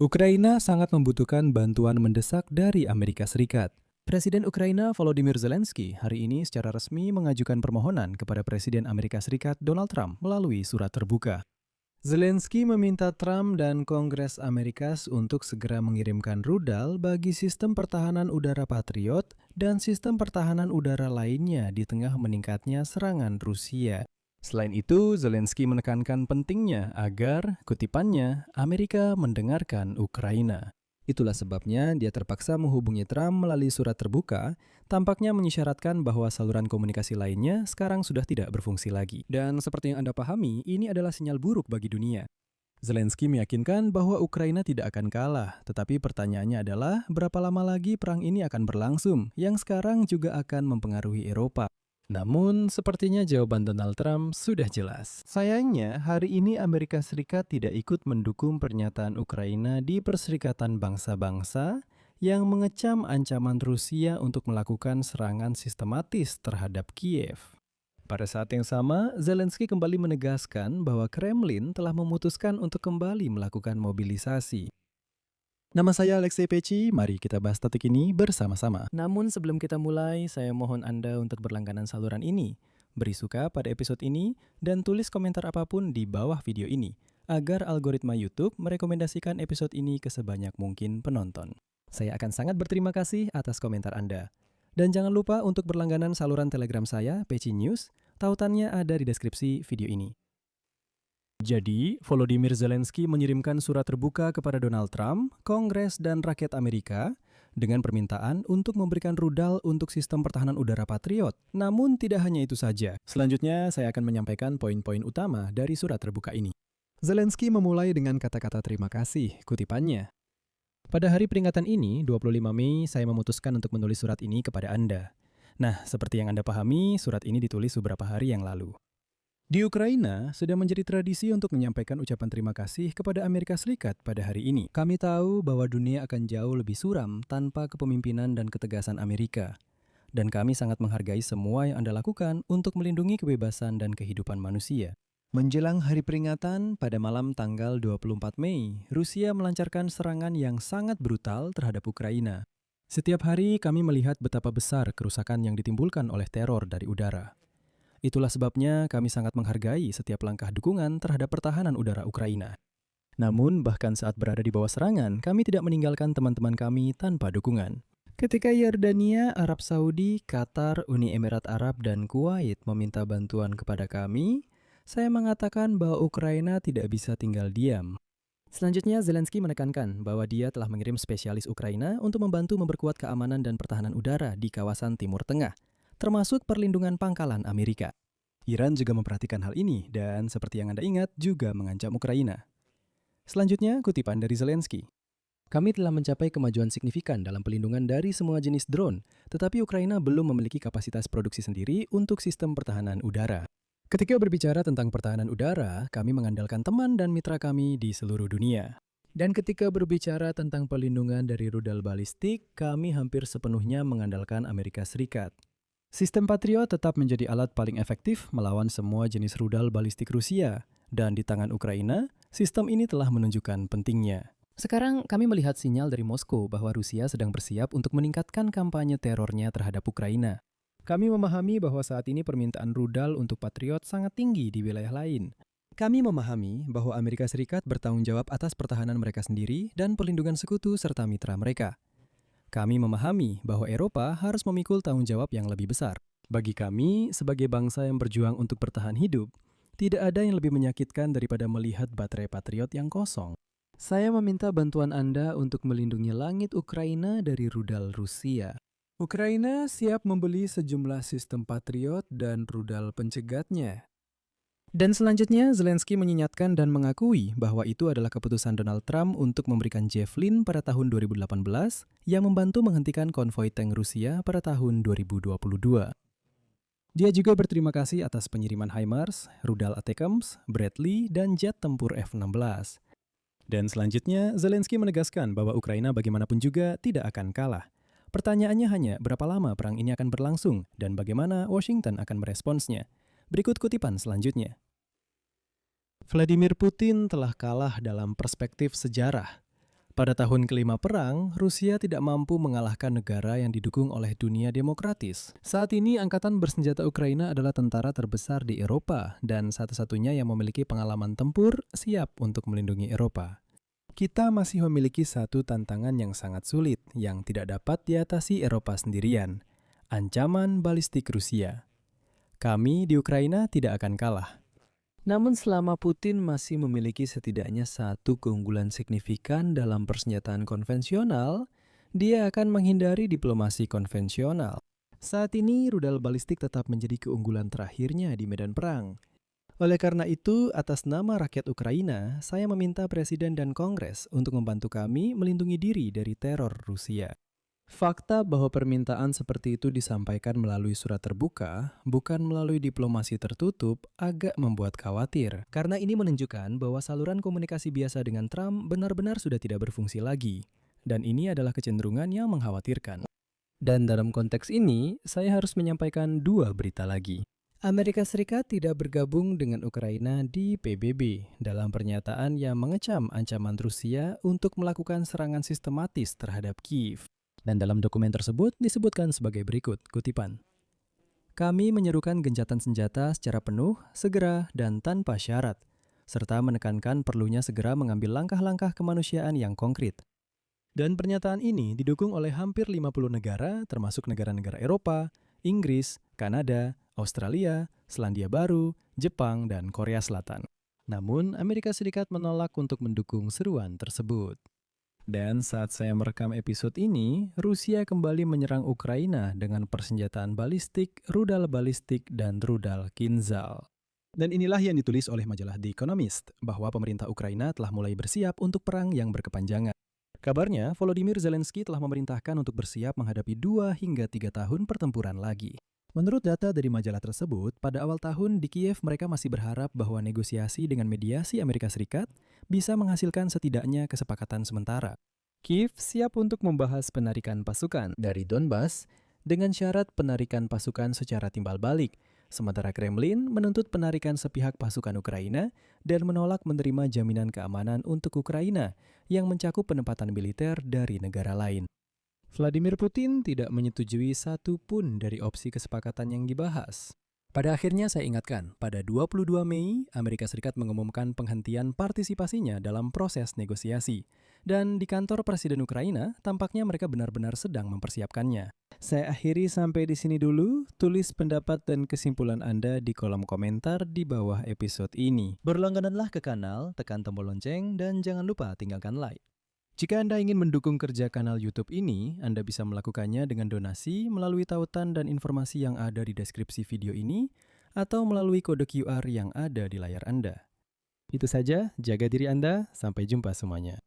Ukraina sangat membutuhkan bantuan mendesak dari Amerika Serikat. Presiden Ukraina Volodymyr Zelensky hari ini secara resmi mengajukan permohonan kepada Presiden Amerika Serikat Donald Trump melalui surat terbuka. Zelensky meminta Trump dan Kongres Amerika untuk segera mengirimkan rudal bagi sistem pertahanan udara Patriot dan sistem pertahanan udara lainnya di tengah meningkatnya serangan Rusia. Selain itu, Zelensky menekankan pentingnya agar, kutipannya, Amerika mendengarkan Ukraina. Itulah sebabnya dia terpaksa menghubungi Trump melalui surat terbuka, tampaknya mengisyaratkan bahwa saluran komunikasi lainnya sekarang sudah tidak berfungsi lagi. Dan seperti yang Anda pahami, ini adalah sinyal buruk bagi dunia. Zelensky meyakinkan bahwa Ukraina tidak akan kalah, tetapi pertanyaannya adalah berapa lama lagi perang ini akan berlangsung, yang sekarang juga akan mempengaruhi Eropa. Namun, sepertinya jawaban Donald Trump sudah jelas. Sayangnya, hari ini Amerika Serikat tidak ikut mendukung pernyataan Ukraina di Perserikatan Bangsa-Bangsa yang mengecam ancaman Rusia untuk melakukan serangan sistematis terhadap Kiev. Pada saat yang sama, Zelensky kembali menegaskan bahwa Kremlin telah memutuskan untuk kembali melakukan mobilisasi. Nama saya Alexei Peci, mari kita bahas topik ini bersama-sama. Namun sebelum kita mulai, saya mohon Anda untuk berlangganan saluran ini, beri suka pada episode ini, dan tulis komentar apapun di bawah video ini, agar algoritma YouTube merekomendasikan episode ini ke sebanyak mungkin penonton. Saya akan sangat berterima kasih atas komentar Anda. Dan jangan lupa untuk berlangganan saluran Telegram saya, Peci News, tautannya ada di deskripsi video ini. Jadi, Volodymyr Zelensky mengirimkan surat terbuka kepada Donald Trump, Kongres, dan rakyat Amerika dengan permintaan untuk memberikan rudal untuk sistem pertahanan udara Patriot. Namun tidak hanya itu saja. Selanjutnya, saya akan menyampaikan poin-poin utama dari surat terbuka ini. Zelensky memulai dengan kata-kata terima kasih, kutipannya. Pada hari peringatan ini, 25 Mei, saya memutuskan untuk menulis surat ini kepada Anda. Nah, seperti yang Anda pahami, surat ini ditulis beberapa hari yang lalu. Di Ukraina, sudah menjadi tradisi untuk menyampaikan ucapan terima kasih kepada Amerika Serikat pada hari ini. Kami tahu bahwa dunia akan jauh lebih suram tanpa kepemimpinan dan ketegasan Amerika. Dan kami sangat menghargai semua yang Anda lakukan untuk melindungi kebebasan dan kehidupan manusia. Menjelang hari peringatan, pada malam tanggal 24 Mei, Rusia melancarkan serangan yang sangat brutal terhadap Ukraina. Setiap hari kami melihat betapa besar kerusakan yang ditimbulkan oleh teror dari udara. Itulah sebabnya kami sangat menghargai setiap langkah dukungan terhadap pertahanan udara Ukraina. Namun, bahkan saat berada di bawah serangan, kami tidak meninggalkan teman-teman kami tanpa dukungan. Ketika Yordania, Arab Saudi, Qatar, Uni Emirat Arab, dan Kuwait meminta bantuan kepada kami, saya mengatakan bahwa Ukraina tidak bisa tinggal diam. Selanjutnya, Zelensky menekankan bahwa dia telah mengirim spesialis Ukraina untuk membantu memperkuat keamanan dan pertahanan udara di kawasan Timur Tengah, termasuk perlindungan pangkalan Amerika. Iran juga memperhatikan hal ini dan seperti yang Anda ingat juga mengancam Ukraina. Selanjutnya, kutipan dari Zelensky. Kami telah mencapai kemajuan signifikan dalam pelindungan dari semua jenis drone, tetapi Ukraina belum memiliki kapasitas produksi sendiri untuk sistem pertahanan udara. Ketika berbicara tentang pertahanan udara, kami mengandalkan teman dan mitra kami di seluruh dunia. Dan ketika berbicara tentang pelindungan dari rudal balistik, kami hampir sepenuhnya mengandalkan Amerika Serikat. Sistem Patriot tetap menjadi alat paling efektif melawan semua jenis rudal balistik Rusia, dan di tangan Ukraina, sistem ini telah menunjukkan pentingnya. Sekarang kami melihat sinyal dari Moskow bahwa Rusia sedang bersiap untuk meningkatkan kampanye terornya terhadap Ukraina. Kami memahami bahwa saat ini permintaan rudal untuk Patriot sangat tinggi di wilayah lain. Kami memahami bahwa Amerika Serikat bertanggung jawab atas pertahanan mereka sendiri dan perlindungan sekutu serta mitra mereka. Kami memahami bahwa Eropa harus memikul tanggung jawab yang lebih besar. Bagi kami, sebagai bangsa yang berjuang untuk bertahan hidup, tidak ada yang lebih menyakitkan daripada melihat baterai Patriot yang kosong. Saya meminta bantuan Anda untuk melindungi langit Ukraina dari rudal Rusia. Ukraina siap membeli sejumlah sistem Patriot dan rudal pencegatnya. Dan selanjutnya, Zelensky mengingatkan dan mengakui bahwa itu adalah keputusan Donald Trump untuk memberikan Javelin pada tahun 2018 yang membantu menghentikan konvoi tank Rusia pada tahun 2022. Dia juga berterima kasih atas pengiriman HIMARS, rudal ATACMS, Bradley, dan jet tempur F-16. Dan selanjutnya, Zelensky menegaskan bahwa Ukraina bagaimanapun juga tidak akan kalah. Pertanyaannya hanya berapa lama perang ini akan berlangsung dan bagaimana Washington akan meresponsnya. Berikut kutipan selanjutnya. Vladimir Putin telah kalah dalam perspektif sejarah. Pada tahun kelima perang, Rusia tidak mampu mengalahkan negara yang didukung oleh dunia demokratis. Saat ini, angkatan bersenjata Ukraina adalah tentara terbesar di Eropa dan satu-satunya yang memiliki pengalaman tempur siap untuk melindungi Eropa. Kita masih memiliki satu tantangan yang sangat sulit yang tidak dapat diatasi Eropa sendirian, ancaman balistik Rusia. Kami di Ukraina tidak akan kalah. Namun selama Putin masih memiliki setidaknya satu keunggulan signifikan dalam persenjataan konvensional, dia akan menghindari diplomasi konvensional. Saat ini, rudal balistik tetap menjadi keunggulan terakhirnya di medan perang. Oleh karena itu, atas nama rakyat Ukraina, saya meminta Presiden dan Kongres untuk membantu kami melindungi diri dari teror Rusia. Fakta bahwa permintaan seperti itu disampaikan melalui surat terbuka, bukan melalui diplomasi tertutup, agak membuat khawatir. Karena ini menunjukkan bahwa saluran komunikasi biasa dengan Trump benar-benar sudah tidak berfungsi lagi. Dan ini adalah kecenderungan yang mengkhawatirkan. Dan dalam konteks ini, saya harus menyampaikan dua berita lagi. Amerika Serikat tidak bergabung dengan Ukraina di PBB dalam pernyataan yang mengecam ancaman Rusia untuk melakukan serangan sistematis terhadap Kiev. Dan dalam dokumen tersebut disebutkan sebagai berikut, kutipan. Kami menyerukan gencatan senjata secara penuh, segera, dan tanpa syarat, serta menekankan perlunya segera mengambil langkah-langkah kemanusiaan yang konkret. Dan pernyataan ini didukung oleh hampir 50 negara, termasuk negara-negara Eropa, Inggris, Kanada, Australia, Selandia Baru, Jepang, dan Korea Selatan. Namun, Amerika Serikat menolak untuk mendukung seruan tersebut. Dan saat saya merekam episode ini, Rusia kembali menyerang Ukraina dengan persenjataan balistik, rudal balistik, dan rudal Kinzhal. Dan inilah yang ditulis oleh majalah The Economist, bahwa pemerintah Ukraina telah mulai bersiap untuk perang yang berkepanjangan. Kabarnya, Volodymyr Zelensky telah memerintahkan untuk bersiap menghadapi 2 hingga 3 tahun pertempuran lagi. Menurut data dari majalah tersebut, pada awal tahun di Kiev mereka masih berharap bahwa negosiasi dengan mediasi Amerika Serikat bisa menghasilkan setidaknya kesepakatan sementara. Kiev siap untuk membahas penarikan pasukan dari Donbas dengan syarat penarikan pasukan secara timbal balik, sementara Kremlin menuntut penarikan sepihak pasukan Ukraina dan menolak menerima jaminan keamanan untuk Ukraina yang mencakup penempatan militer dari negara lain. Vladimir Putin tidak menyetujui satu pun dari opsi kesepakatan yang dibahas. Pada akhirnya saya ingatkan, pada 22 Mei, Amerika Serikat mengumumkan penghentian partisipasinya dalam proses negosiasi. Dan di kantor Presiden Ukraina, tampaknya mereka benar-benar sedang mempersiapkannya. Saya akhiri sampai di sini dulu, tulis pendapat dan kesimpulan Anda di kolom komentar di bawah episode ini. Berlanggananlah ke kanal, tekan tombol lonceng, dan jangan lupa tinggalkan like. Jika Anda ingin mendukung kerja kanal YouTube ini, Anda bisa melakukannya dengan donasi melalui tautan dan informasi yang ada di deskripsi video ini, atau melalui kode QR yang ada di layar Anda. Itu saja, jaga diri Anda, sampai jumpa semuanya.